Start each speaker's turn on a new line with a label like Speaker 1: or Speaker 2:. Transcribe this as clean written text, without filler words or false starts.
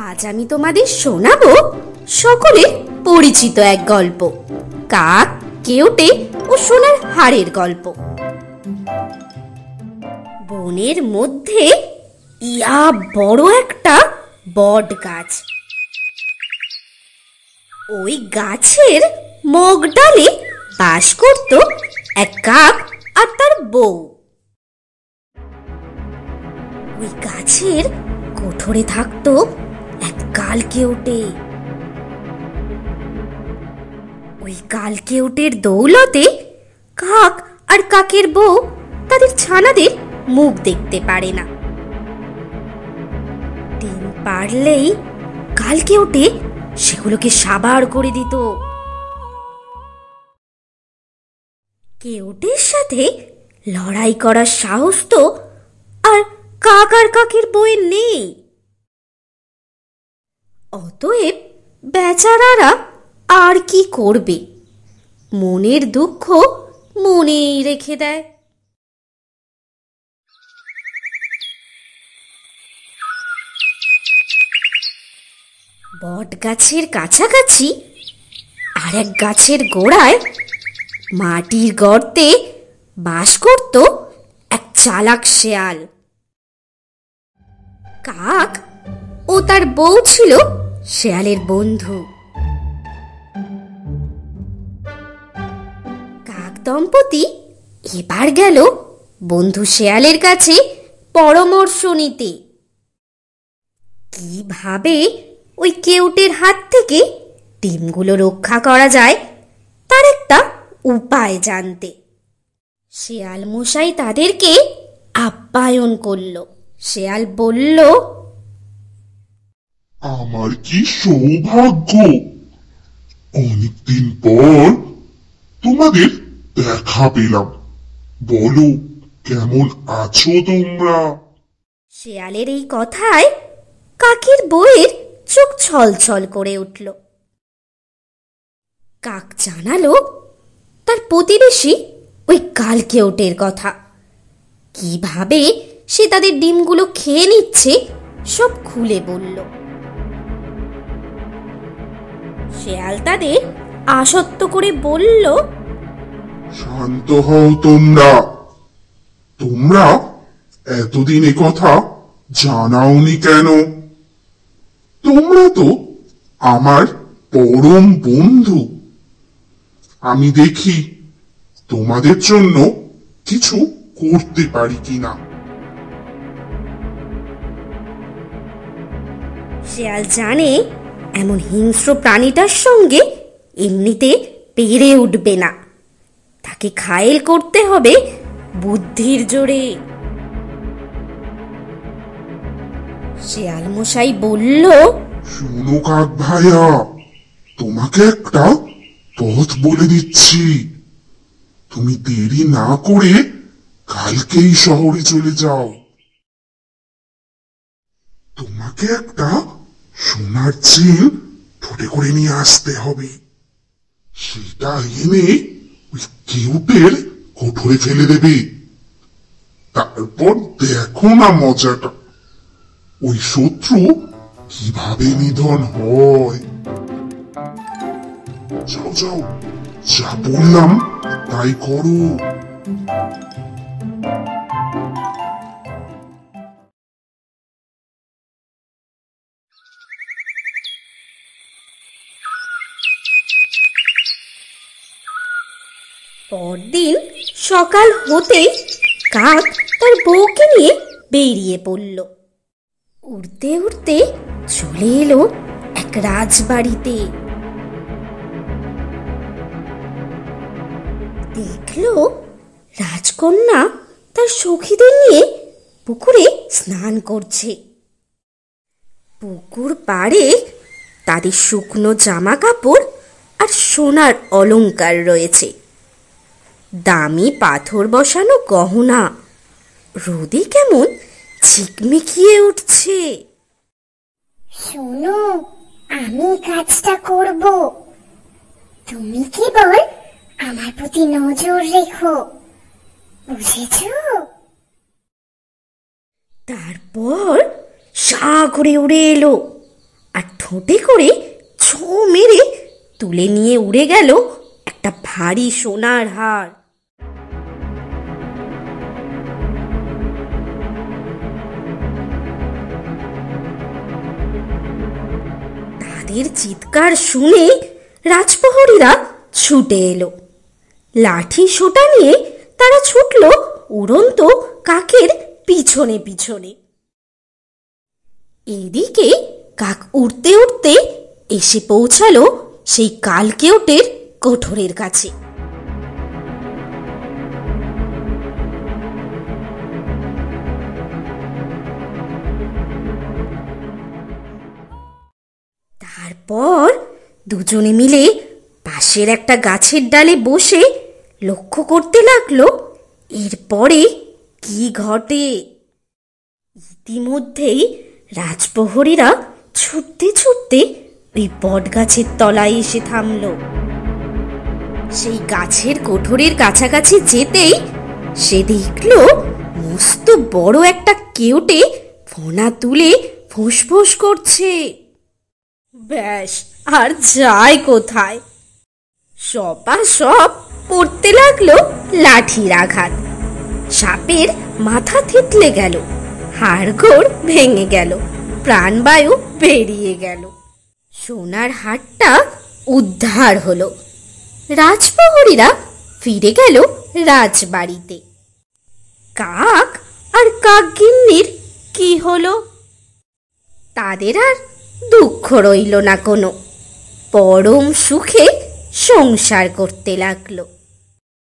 Speaker 1: আজ আমি তোমাদের শোনাবো সকলের পরিচিত এক গল্প, কাক, কেউটে ও সোনার হাড়ের গল্প। বনের মধ্যে ইয়া বড় একটা বট গাছ। ওই গাছের মগডালে বাস করত এক কাক আর তার বউ। ওই গাছের কোঠরে থাকতো এক কালকেউটে। ওই কালকেউটের দৌলতে কাক আর কাকের বউ তাদের ছানাদের মুখ দেখতে পারে না। ডিম পারলেই কালকেউটে সেগুলোকে সাবার করে দিত। কেউটের সাথে লড়াই করার সাহস তো আর কাক আর কাকের বউয়ের নেই। অতএব বেচারারা আর কি করবে, মনের দুঃখ মনেই রেখে দেয়। বট গাছের কাছাকাছি আর এক গাছের গোড়ায় মাটির গর্তে বাস করত এক চালাক শেয়াল। কাক ও তার বউ ছিল শেয়ালের বন্ধু। কাক দম্পতি এবার গেল বন্ধু শেয়ালের কাছে পরামর্শ নিতে, কিভাবে ওই কেউটের হাত থেকে ডিমগুলো রক্ষা করা যায় তার একটা উপায় জানতে। শেয়াল মশাই তাদেরকে আপ্যায়ন করল। শেয়াল বলল,
Speaker 2: আমার কি সৌভাগ্য, অনেকদিন পর তোমাদের দেখা পেলাম। বলো, কেমন আছো তোমরা?
Speaker 1: শেয়ালের এই কথায় কাকের বউয়ের চোখ ছলছল করে উঠল। কাক জানালো তার প্রতিবেশী ওই কালকেউটের কথা, কিভাবে সে তাদের ডিমগুলো খেয়ে নিচ্ছে সব খুলে বলল। শেয়াল তাদের আশ্বস্ত করে বলল,
Speaker 2: শান্ত হও তোমরা। তোমরা এতদিন এ কথা জানাওনি কেন? তোমরা তো আমার পরম বন্ধু। আমি দেখি তোমাদের জন্য কিছু করতে পারি কিনা।
Speaker 1: শেয়াল জানে এমন হিংস্র প্রাণীটার সঙ্গে এমনিতে পেরে উঠবে না, তাকে ঘায়েল করতে হবে বুদ্ধির জোরে। শেয়াল মশাই বলল,
Speaker 2: শোনো কাক ভাইয়া, তোমাকে একটা পথ বলে দিচ্ছি। তুমি দেরি না করে কালকেই শহরে চলে যাও। তোমাকে একটা সোনার চেন ঠোঁটে করে নিয়ে আসতে হবে। সেটা এনে ওই কেউটের কোঠরে ফেলে দেবে। তারপর দেখো না মজাটা, ওই শত্রু কিভাবে নিধন হয়। যাও যাও, যা বললাম তাই করো।
Speaker 1: পরদিন সকাল হতেই কাক তার বউকে নিয়ে বেরিয়ে পড়ল। উড়তে উড়তে চলে এলো এক রাজবাড়িতে। দেখলো রাজকন্যা তার সখীদের নিয়ে পুকুরে স্নান করছে। পুকুর পাড়ে তাদের শুকনো জামা কাপড় আর সোনার অলংকার রয়েছে, দামি পাথর বসানো গহনা রোদে কেমন ঝিকমিকিয়ে উঠছে।
Speaker 3: শোনো, আমি কাজটা করব, তুমি কেবল আমার প্রতি নজর রেখো, বুঝেছো?
Speaker 1: তারপর সাঁ করে উড়ে এলো আর ঠোঁটে করে ছো মেরে তুলে নিয়ে উড়ে গেল একটা ভারী সোনার হার। তাদের চিৎকার শুনে রাজপ্রহরীরা ছুটে এলো। লাঠি সোটা নিয়ে তারা ছুটল উড়ন্ত কাকের পিছনে পিছনে। এদিকে কাক উড়তে উড়তে এসে পৌঁছালো সেই কালকেউটের কোঠরের কাছে। তারপর দুজনে মিলে পাশের একটা গাছের ডালে বসে লক্ষ্য করতে লাগলো এরপরে কি ঘটে। ইতিমধ্যেই রাজপ্রহরীরা ছুটতে ছুটতে ওই বট গাছের তলায় এসে থামলো। সেই গাছের কোঠরের কাছাকাছি যেতেই সে দেখলো মস্ত বড় একটা কেউটে ফোনা তুলে ফুসফুস করছে। ব্যাস, আর যায় কোথায়? সপাসপ পড়তে লাগলো লাঠির আঘাত। সাপের মাথা থেতলে গেল, হাড়গোড় ভেঙে গেল, প্রাণবায়ু বেরিয়ে গেল। সোনার হারটা উদ্ধার হলো। রাজপ্রহরীরা ফিরে গেল রাজবাড়িতে। কাক আর কাকগিন্নির কি হলো? তাদের আর দুঃখ রইল না কোনো, পরম সুখে সংসার করতে লাগলো।